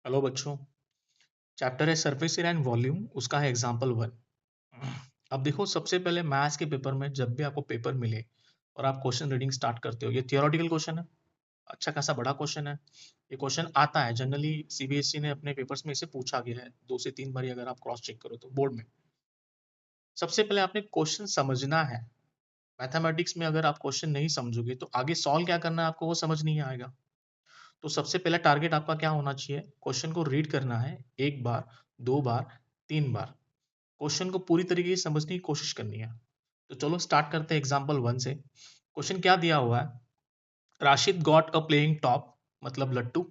Hello बच्चों। Chapter है surface area and volume, उसका है एग्जांपल 1। अब देखो, सबसे पहले मैथ्स के पेपर में जब भी आपको पेपर मिले और आप क्वेश्चन रीडिंग स्टार्ट करते हो, ये थियोरेटिकल क्वेश्चन है, अच्छा खासा बड़ा क्वेश्चन है। ये क्वेश्चन आता है जनरली, सीबीएसई ने अपने पेपर्स में इसे पूछा गया है 2 से 3 बार, अगर आप क्रॉस चेक करो तो बोर्ड में। सबसे पहले आपने क्वेश्चन समझना है। मैथमेटिक्स में अगर आप क्वेश्चन नहीं समझोगे तो आगे सॉल्व क्या करना है आपको वो समझ नहीं आएगा। तो सबसे पहला टारगेट आपका क्या होना चाहिए, क्वेश्चन को रीड करना है 1 बार, 2 बार, 3 बार, क्वेश्चन को पूरी तरीके से समझने की कोशिश करनी है। तो चलो स्टार्ट करते हैं एग्जांपल 1 से। क्वेश्चन क्या दिया हुआ है, Rashid got a playing top, मतलब लट्टू।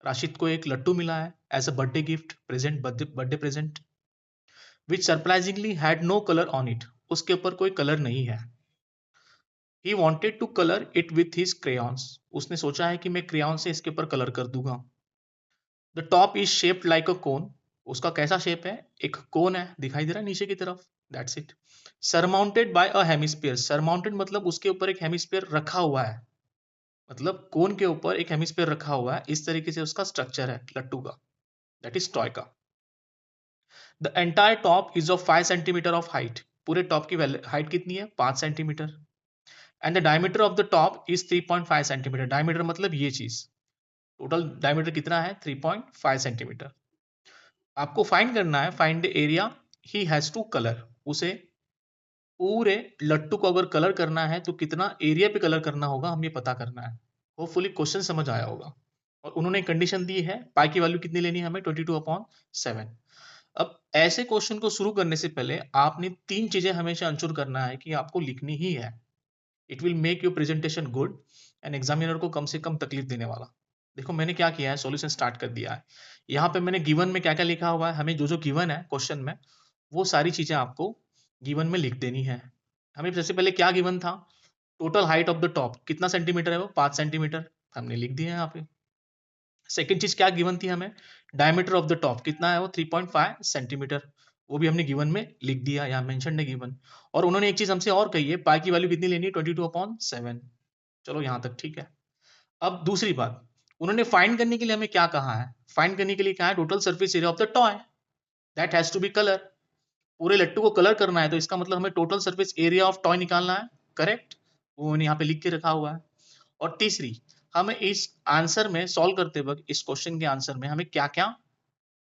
राशिद को एक लट्टू मिला है as a birthday gift, present, birthday present, which surprisingly had no colour on it. उसके ऊपर कोई कलर नहीं है। He wanted to colour it with his crayons. उसने सोचा है कि मैं क्रेयॉन से इसके ऊपर कलर कर दूंगा। The top is shaped like a cone. उसका कैसा शेप है, एक कोन है, दिखाई दे रहा है नीचे की तरफ। That's it. Surmounted bye a hemisphere. Surmounted मतलब उसके ऊपर एक हेमिस्फीयर रखा हुआ है, मतलब कोन के ऊपर एक हेमिस्फीयर रखा हुआ है। इस तरीके से उसका स्ट्रक्चर है लट्टू का, दैट इज टॉय का। The entire top is of 5 centimetre of height. पूरे टॉप की हाइट कितनी है, 5 centimetre. And the diameter of the top is 3.5 centimetre. Diameter मतलब ये चीज, टोटल डायमीटर कितना है, 3.5 सेंटीमीटर। आपको फाइंड करना है, find the area he has to colour. उसे पूरे लट्टू को अगर कलर करना है तो कितना एरिया पे कलर करना होगा, हमें पता करना है। होपफुली क्वेश्चन समझ आया होगा। और उन्होंने कंडीशन दी है, पाई की वैल्यू कितनी लेनी है हमें, 22/7। अब ऐसे क्वेश्चन को शुरू करने से पहले आपने 3 चीजें हमेशा अंशुर करना है कि आपको लिखनी ही है। It will make your presentation good and examiner को कम से कम तकलीफ देने वाला। देखो मैंने क्या किया है, सॉल्यूशन स्टार्ट कर दिया है। यहाँ पे मैंने गिवन में क्या क्या लिखा हुआ है, हमें जो जो गिवन है क्वेश्चन में, वो सारी चीजें आपको गिवन में लिख देनी है। हमें सबसे पहले क्या गिवन था, total height of the top कितना सेंटीमीटर है, वो 5 सेंटीमीटर, हमने लिख दिया है यहाँ पे। सेकंड चीज क्या गिवन थी हमें, डायमीटर ऑफ द टॉप कितना है, वो 3.5 सेंटीमीटर, वो भी हमने गिवन में लिख दिया, यहाँ मेंशन है गिवन। और उन्होंने एक चीज हमसे और कही है, पाई की वैल्यू कितनी लेनी है, 22/7। चलो यहाँ तक ठीक है। अब दूसरी बात, उन्होंने फाइंड करने के लिए हमें क्या कहा है, फाइंड करने के लिए क्या है, total surface area of the toy, that has to be colour. पूरे लट्टू को कलर करना है तो इसका मतलब हमें total surface area of toy निकालना है, करेक्ट। वो मैंने यहाँ पे लिख के रखा हुआ है। और तीसरी, हमें इस आंसर में सॉल्व करते वक्त, इस क्वेश्चन के आंसर में हमें क्या क्या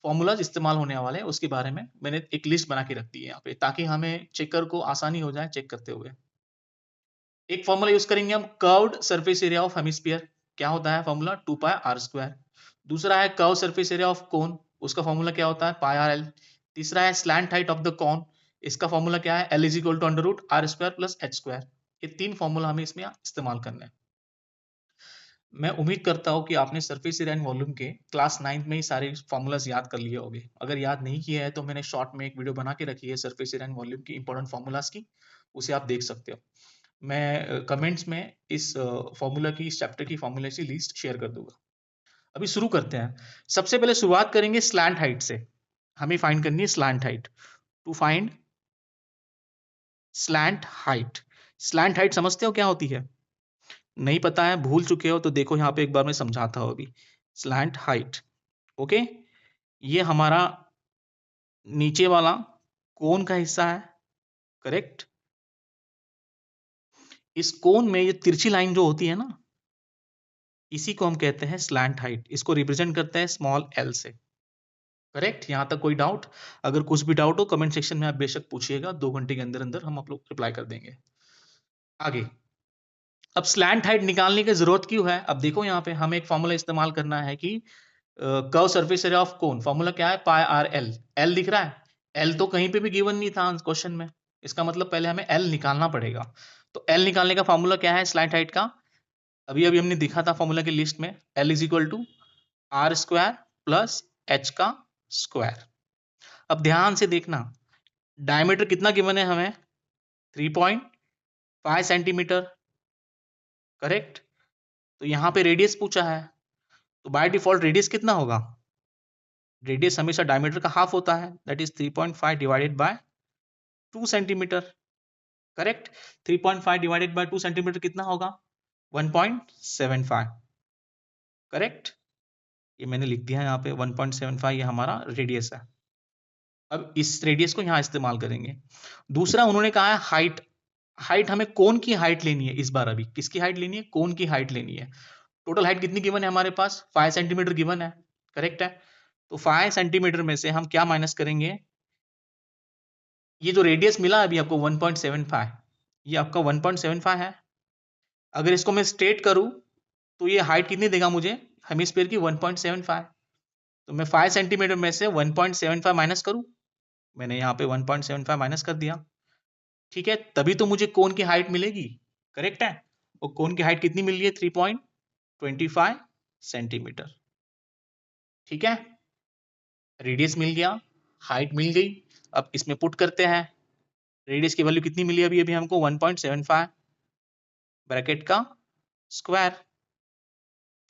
फॉर्मूलाज इस्तेमाल होने वाले हैं उसके बारे में मैंने एक लिस्ट बना के रख दी है यहाँ पे, ताकि हमें चेकर को आसानी हो जाए चेक करते हुए। एक फॉर्मूला यूज करेंगे हम, curved surface area of hemisphere. क्या होता है फॉर्मूला, 2πr²। दूसरा है curve surface area of cone, उसका फॉर्मूला क्या होता है, πrl। तीसरा है slant height of the cone, इसका फॉर्मूला क्या है, l is equal to under root r² + h²। ये 3 फॉर्मूला हमें इसमें इस्तेमाल करने हैं। मैं उम्मीद करता हूँ कि आपने सरफेस एरिया एंड वॉल्यूम के क्लास 9th में ही सारे फॉर्मूलाज याद कर लिए होंगे। अगर याद नहीं किया है तो मैंने शॉर्ट में एक वीडियो बना के रखी है सरफेस एरिया एंड वॉल्यूम की इंपॉर्टेंट फॉर्मूलाज की, उसे आप देख सकते हो। मैं कमेंट्स में इस फॉर्मूला की, इस चैप्टर की फॉर्मूला की लिस्ट शेयर कर दूंगा। अभी शुरू करते हैं। सबसे पहले शुरुआत करेंगे स्लैंट हाइट से। हमें फाइंड करनी है slant height. To find slant height. Slant height समझते हो क्या होती है, नहीं पता है, भूल चुके हो तो देखो यहाँ पे एक बार मैं समझाता हूँ अभी। स्लैंट हाइट, ओके, ये हमारा नीचे वाला कोन का हिस्सा है, करेक्ट। इस कोन में ये तिरछी लाइन जो होती है ना, इसी को हम कहते हैं स्लैंट हाइट। इसको रिप्रेजेंट करते हैं स्मॉल एल से, करेक्ट। यहां तक कोई डाउट, अगर कुछ भी डाउट हो कमेंट सेक्शन में आप बेशक पूछिएगा, 2 घंटे के अंदर अंदर हम आप लोग रिप्लाई कर देंगे। आगे, अब स्लैंट हाइट निकालने की जरूरत क्यों है, अब देखो यहाँ पे हमें एक फॉर्मूला इस्तेमाल करना है कि curve surface area of cone, formula क्या है, πrl। एल दिख रहा है, एल तो कहीं पे भी गिवन नहीं था क्वेश्चन में, इसका मतलब पहले हमें एल निकालना पड़ेगा। तो एल निकालने का फॉर्मूला क्या है स्लैंट हाइट का, अभी अभी हमने दिखा था फॉर्मूला की लिस्ट में, L is equal to r² + h का स्क्वायर। अब ध्यान से देखना, डायमीटर कितना गिवन है हमें, 3.5 सेंटीमीटर, करेक्ट। तो यहाँ पे रेडियस पूछा है, तो बाय डिफॉल्ट रेडियस कितना होगा, रेडियस हमेशा डायमीटर का हाफ होता है, that is 3.5 divided by 2 centimetre, correct. 3.5 divided by 2 centimetre कितना होगा, 1.75, करेक्ट। ये मैंने लिख दिया है यहाँ पे 1.75 ये हमारा रेडियस है। अब इस रेडियस को यहाँ इस्तेमाल करेंगे। दूसरा उन्होंने कहा है हाइट। हाइट हमें कोन की हाइट लेनी है इस बार। अभी किसकी हाइट लेनी है? कोन की हाइट लेनी है। टोटल हाइट कितनी गिवन है हमारे पास? 5 सेंटीमीटर गिवन है, करेक्ट है। तो 5 सेंटीमीटर में से हम क्या माइनस करेंगे? ये जो रेडियस मिला अभी आपको 1.75, ये आपका 1.75 है। अगर इसको मैं स्ट्रेट करूं तो ये हाइट कितनी देगा मुझे? हेमिस्फीयर की 1.75। तो मैं 5 सेंटीमीटर में से 1.75 माइनस करूं। मैंने यहाँ पे 1.75 माइनस कर दिया, ठीक है। तभी तो मुझे कोन की हाइट मिलेगी, करेक्ट है। और कोन की हाइट कितनी मिल रही है? 3.25 सेंटीमीटर, ठीक है। रेडियस मिल गया, हाइट मिल गई। अब इसमें पुट करते हैं। रेडियस की वैल्यू कितनी मिली अभी अभी हमको? 1.75 ब्रैकेट का स्क्वायर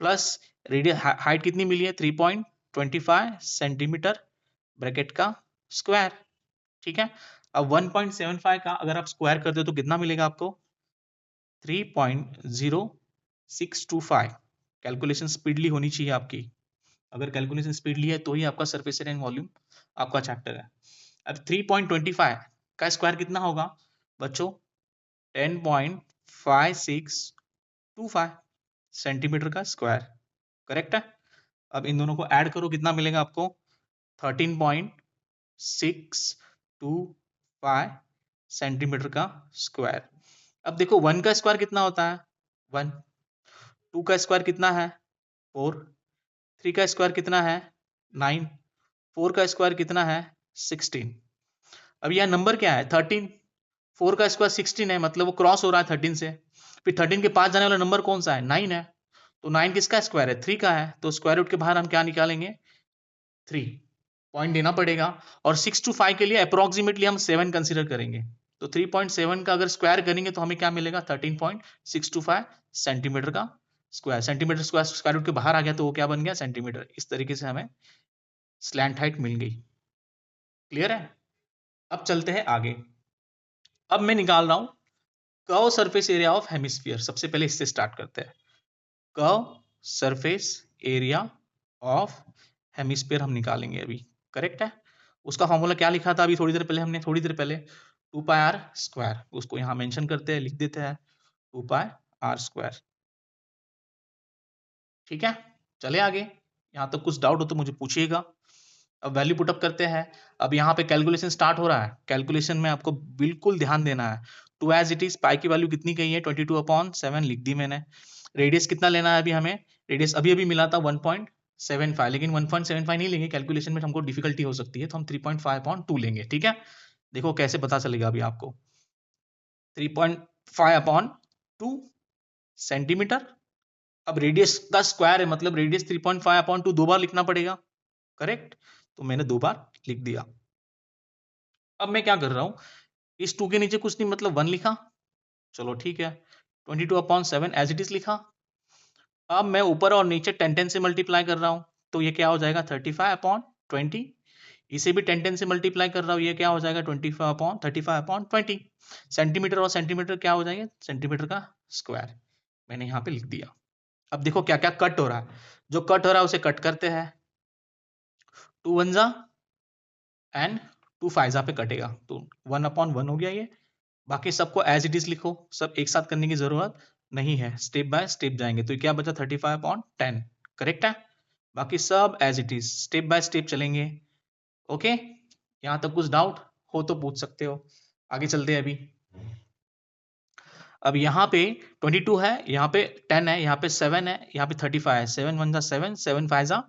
प्लस रेडियस हाइट कितनी मिली है? 3.25 सेंटीमीटर ब्रैकेट का स्क्वायर, ठीक है। अब 1.75 का अगर आप स्क्वायर करते हो तो कितना मिलेगा आपको? 3.0625। कैलकुलेशन स्पीडली होनी चाहिए आपकी। अगर कैलकुलेशन स्पीडली है तो ही आपका सरफेस एरिया एंड वॉल्यूम आपका चैप्टर है। अब 3.25 का स्क्वायर कितना होगा बच्चों? 10.5625 सेंटीमीटर का स्क्वायर, करेक्ट है। अब इन दोनों को ऐड करो, कितना मिलेगा आपको? 13.625 सेंटीमीटर का स्क्वायर। अब देखो 1 का स्क्वायर कितना होता है? 1। 2 का स्क्वायर कितना है? 4। 3 का स्क्वायर कितना है? 9। 4 का स्क्वायर कितना है? 16। अब यह नंबर क्या है? 13। 4 का स्क्वायर 16 है, मतलब वो क्रॉस हो रहा है 13 से। फिर 13 के पास जाने वाला नंबर कौन सा है? 9 है। तो 9 किसका स्क्वायर है? 3 का है। तो स्क्वायर रूट के बाहर हम क्या निकालेंगे? 3 पॉइंट देना पड़ेगा। और 6 to 5 के लिए अप्रोक्सीमेटली हम 7 कंसीडर करेंगे। तो 3.7 का अगर स्क्वायर करेंगे तो हमें क्या मिलेगा? 13.625 सेंटीमीटर का square. Centimetre square square root के बाहर आ गया तो वो क्या बन गया? सेंटीमीटर। इस तरीके से हमें स्लैंट हाइट मिल गई। क्लियर है? अब चलते हैं आगे। अब मैं निकाल रहा हूं curve surface area of hemisphere. सबसे पहले इससे स्टार्ट करते हैं। Curve surface area of hemisphere हम निकालेंगे अभी, करेक्ट है। उसका फॉर्मूला क्या लिखा था अभी थोड़ी देर पहले? 2 पाई आर स्क्वायर। उसको यहां मेंशन करते हैं, लिख देते हैं 2 पाई आर स्क्वायर, ठीक है। चले आगे। यहां तक कुछ डाउट हो तो मुझे पूछिएगा। अब वैल्यू पुटअप करते हैं। अब यहाँ पे कैलकुलेशन स्टार्ट हो रहा है। कैलकुलेशन में आपको बिल्कुल ध्यान देना है। 2 एज इट इज। पाई की वैल्यू कितनी गई है? 22/7 लिख दी मैंने। रेडियस कितना लेना है अभी हमें? रेडियस अभी अभी मिला था 1.75, लेकिन 1.75 नहीं लेंगे, कैलकुलेशन में हमको डिफिकल्टी हो सकती है, तो हम 3.5/2 लेंगे, ठीक है। देखो कैसे पता चलेगा अभी आपको। 3.5/2 सेंटीमीटर। अब रेडियस का स्क्वायर है, मतलब रेडियस 3.5/2 दो बार लिखना पड़ेगा, करेक्ट। तो मैंने दो बार लिख दिया। अब मैं क्या कर रहा हूं, इस 2 के नीचे कुछ नहीं, मतलब 1 लिखा, चलो ठीक है। 22/7 एज इट इज लिखा। अब मैं ऊपर और नीचे 10 से मल्टीप्लाई कर रहा हूं, तो ये क्या हो जाएगा? 35/20। इसे भी 10 से मल्टीप्लाई कर रहा हूं, ये क्या हो जाएगा? 35/20। सेंटीमीटर और सेंटीमीटर क्या हो जाएंगे? सेंटीमीटर का स्क्वायर। मैंने यहां पे लिख दिया। अब देखो क्या क्या कट हो रहा है। जो कट हो रहा है उसे कट करते हैं। 2 1 जा एंड 2 5 जा पे कटेगा, तो 1/1 हो गया ये। बाकी सबको एज इट इज लिखो, सब एक साथ करने की जरूरत नहीं है, स्टेप बाय स्टेप जाएंगे। तो क्या बचा? 35/10, करेक्ट है। बाकी सब as it is step by step चलेंगे। ओके, यहां तक कुछ डाउट हो तो पूछ सकते हो। आगे चलते हैं अभी। अब यहाँ पे 22 है, यहाँ पे 10 है, यहाँ पे 7 है, यहाँ पे 35 है। 7 1 जा 7, 7 5 जा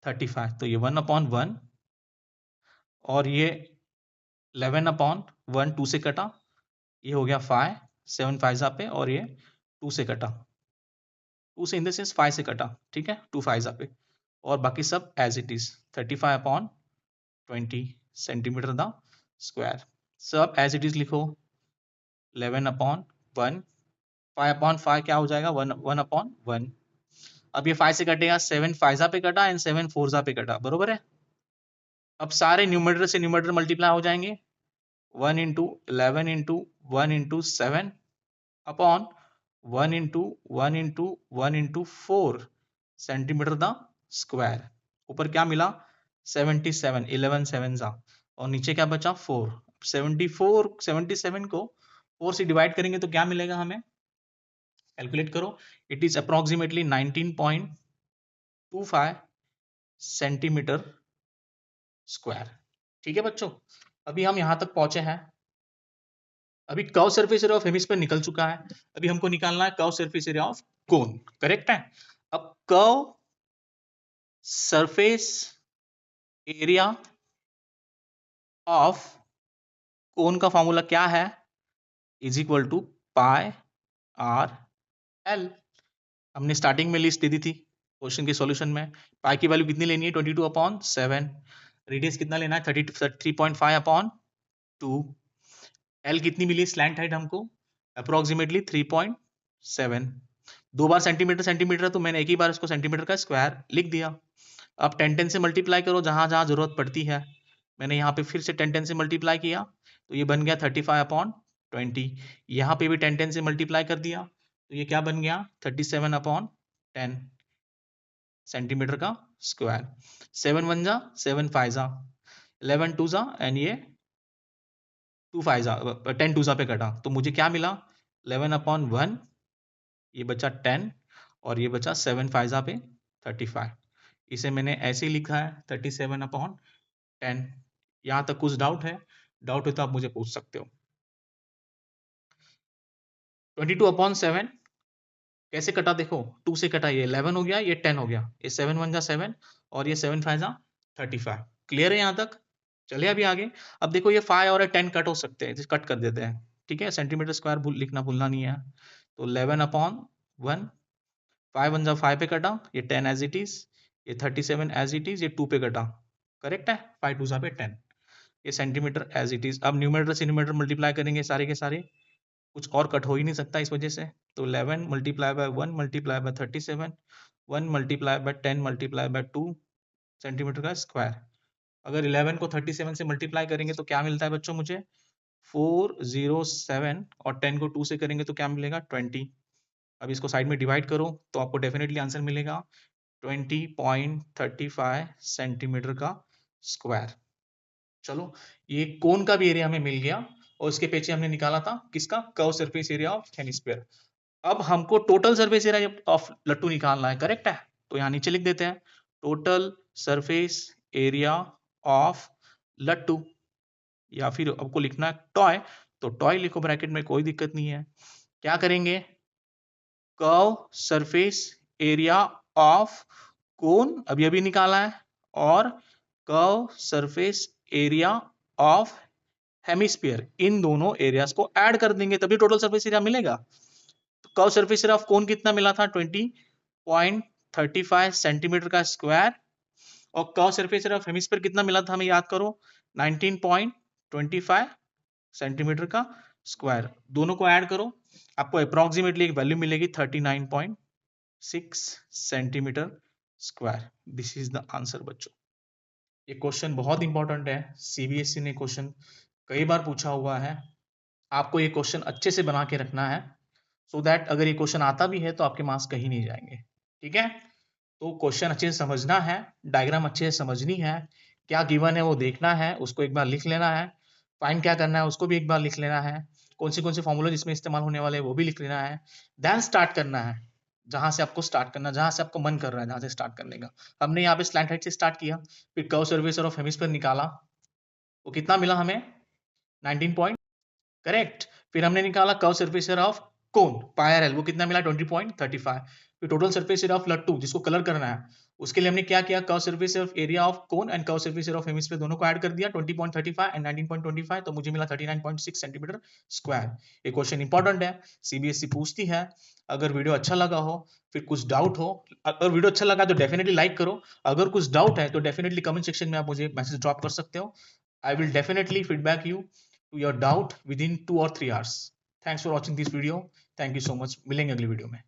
35, तो ये 1/1 और ये 11/1 2 से कटा, ये हो गया 5, 7 5 जा पे, और ये 2 से कटा, 2 से इन द सेंस 5 से कटा, ठीक है, 2 5 जा पे। और बाकी सब as it is 35/20 centimetre the square. सब एज इट इज लिखो। 11/1, 5/5 क्या हो जाएगा? 1/1। अब ये 5 से कटेगा, 7 5 जा पे कटा एंड 7 4 जा पे कटा, बरोबर है। अब सारे न्यूमरेटर से न्यूमरेटर मल्टीप्लाई हो जाएंगे। 1 into 11 into 1 into 7 upon 1 into 1 into 1 into 4 centimetre the square. ऊपर क्या मिला 77, 11 7 जा, और नीचे क्या बचा 4। 77 को 4 से डिवाइड करेंगे तो क्या मिलेगा हमें, कैलकुलेट करो। It is approximately 19.25 centimetre square. ठीक है बच्चों, अभी हम यहां तक पहुंचे हैं। अभी curve surface area of hemisphere निकल चुका है, अभी हमको निकालना है curve surface area of cone. Correct है। अब curve surface area of cone का फॉर्मूला क्या है, is equal to pi R L. हमने स्टार्टिंग में लिस्ट दे दी थी क्वेश्चन के सॉल्यूशन में। पाई की वैल्यू कितनी लेनी है 22/7, रेडियस कितना लेना है 33.5/2, एल कितनी मिली स्लैंट हाइट हमको अप्रोक्सीमेटली 3.7, 2 बार सेंटीमीटर सेंटीमीटर तो मैंने एक ही बार इसको सेंटीमीटर का स्क्वायर लिख दिया। अब 10 से मल्टीप्लाई करो जहां जहां जरूरत पड़ती है। मैंने यहाँ पे फिर से 10 से मल्टीप्लाई किया तो ये बन गया 35/20। यहाँ पे भी 10 से मल्टीप्लाई कर दिया तो ये क्या बन गया 37/10 सेंटीमीटर का स्क्वायर। 7 1 जा 7 5 जा 11 2 जा एंड ये 2 5 जा 10 2 जा पे कटा तो मुझे क्या मिला 11/1, ये बचा 10 और ये बचा 7 5 जा पे 35। इसे मैंने ऐसे ही लिखा है 37/10। यहां तक कुछ डाउट है, डाउट है तो आप मुझे पूछ सकते हो। 22/7 कैसे कटा देखो, 2 से कटा, ये 11 हो गया, ये 10 हो गया, ये 7 1 जा 7 और ये 7 5 जा 35। क्लियर है यहाँ तक। चलिए अभी आगे। अब देखो ये 5 और 10 कट हो सकते हैं, कट कर देते हैं। ठीक है, सेंटीमीटर स्क्वायर लिखना भूलना नहीं है। तो 11/1, 5 1 जा 5 पे कटा, ये 10 एज इट इज, ये 37 एज इट इज, ये 2 पे कटा। करेक्ट है, 5 2 जा पे 10, ये सेंटीमीटर एज इट इज। अब न्यूमरेटर से न्यूमरेटर मल्टीप्लाई करेंगे सारे के सारे, कुछ और कट हो ही नहीं सकता इस वजह से। तो 11 multiply by 1 multiply by 37, 1 multiply by 10 multiply by 2 centimetre का स्क्वायर। अगर 11 को 37 से मल्टीप्लाई करेंगे तो क्या मिलता है बच्चों मुझे 407, और 10 को 2 से करेंगे तो क्या मिलेगा 20। अब इसको साइड में डिवाइड करो तो आपको डेफिनेटली आंसर मिलेगा 20.35 सेंटीमीटर का स्क्वायर। चलो ये कोन का भी एरिया हमें मिल गया, और उसके पीछे हमने निकाला था किसका, curve surface area of hemisphere. अब हमको टोटल सरफेस एरिया ऑफ लट्टू निकालना है। करेक्ट है, तो यहाँ नीचे लिख देते हैं टोटल सरफेस एरिया ऑफ लट्टू, या फिर आपको लिखना है टॉय तो टॉय लिखो ब्रैकेट में, कोई दिक्कत नहीं है। क्या करेंगे, curve surface area of cone अभी अभी निकाला है, और curve surface area of hemisphere, इन दोनों एरियाज को ऐड कर देंगे तभी टोटल सरफेस एरिया मिलेगा। तो कर्व सरफेस एरिया ऑफ कोन कितना मिला था 20.35 सेंटीमीटर का स्क्वायर, और curve surface area of hemisphere कितना मिला था हमें याद करो 19.25 सेंटीमीटर का स्क्वायर। दोनों को ऐड करो, आपको अप्रोक्सीमेटली एक वैल्यू मिलेगी 39.6 centimetre square. This is the answer बच्चों। ये क्वेश्चन बहुत इंपॉर्टेंट है, सीबीएसई ने क्वेश्चन कई बार पूछा हुआ है। आपको ये क्वेश्चन अच्छे से बना के रखना है, सो दैट अगर ये क्वेश्चन आता भी है तो आपके मार्क्स कहीं नहीं जाएंगे। ठीक है, तो क्वेश्चन अच्छे से समझना है, डायग्राम अच्छे से समझनी है, क्या गिवन है वो देखना है, उसको एक बार लिख लेना है, फाइंड क्या करना है उसको भी एक बार लिख लेना है, कौन से फॉर्मूला जिसमें इस्तेमाल होने वाले हैं वो भी लिख लेना है। देन स्टार्ट करना है, जहां से आपको स्टार्ट करना, जहां से आपको मन कर रहा है जहां से स्टार्ट करने का। हमने यहाँ पे स्लैंट हाइट से स्टार्ट किया, फिर कर्व सरफेस ऑफ हेमिस्फीयर निकाला, वो कितना मिला हमें 19 पॉइंट, करेक्ट। फिर हमने निकाला curve surface area of cone pi R L, वो कितना मिला 20.35। फिर टोटल सरफेस एरिया ऑफ लट्टू जिसको कलर करना है, उसके लिए हमने क्या किया, curve surface area of cone and curve surface area of hemisphere दोनों को ऐड कर दिया 20.35 एंड 19.25, तो मुझे मिला 39.6 सेंटीमीटर स्क्वायर। ये क्वेश्चन इंपॉर्टेंट है, सीबीएसई पूछती है। अगर वीडियो अच्छा लगा हो, फिर कुछ डाउट हो, अगर वीडियो अच्छा लगा तो डेफिनेटली लाइक करो, अगर कुछ डाउट है तो डेफिनेटली कमेंट सेक्शन में आप मुझे मैसेज ड्रॉप कर सकते हो। I will definitely feedback you to your doubt within 2 or 3 hours. Thanks for watching this video. Thank you so much. मिलेंगे अगली वीडियो में।